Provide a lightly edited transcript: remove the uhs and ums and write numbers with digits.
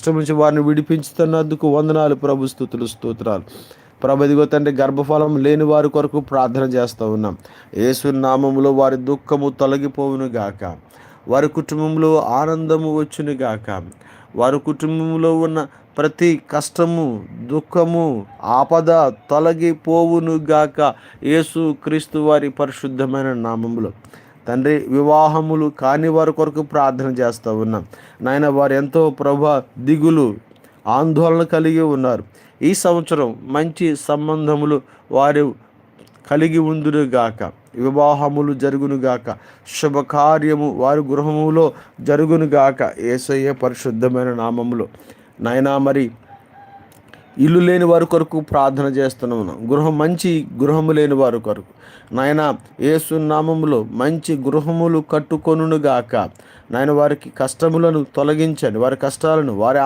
కష్టం నుంచి వారిని విడిపించుతున్నందుకు వందనాలు ప్రభు, స్తుతులు స్తోత్రాలు ప్రభు. ఇదిగో తండ్రి, గర్భఫలం లేని వారి కొరకు ప్రార్థన చేస్తూ ఉన్నాం. యేసు నామములో వారి దుఃఖము తొలగిపోవును గాక, వారి కుటుంబంలో ఆనందము వచ్చును గాక, వారి కుటుంబంలో ఉన్న ప్రతి కష్టము, దుఃఖము, ఆపద తొలగిపోవును గాక యేసు క్రీస్తు వారి పరిశుద్ధమైన నామములో. తండ్రి, వివాహములు కాని వారి కొరకు ప్రార్థన చేస్తూ ఉన్నాం నాయన. వారు ఎంతో ప్రభా దిగులు, ఆందోళన కలిగి ఉన్నారు. ఈ సంవత్సరం మంచి సంబంధములు వారు కలిగి ఉందురుగాక, వివాహములు జరుగునుగాక, శుభకార్యము వారి గృహములో జరుగునుగాక యేసయ్య పరిశుద్ధమైన నామములో. నాయనా, మరి ఇల్లు లేని వారి కొరకు ప్రార్థన చేస్తున్నాను. మంచి గృహము లేని వారి కొరకు నాయన యేసు నామములో మంచి గృహములు కట్టుకొనుగాక నాయన. వారికి కష్టములను తొలగించండి, వారి కష్టాలను, వారి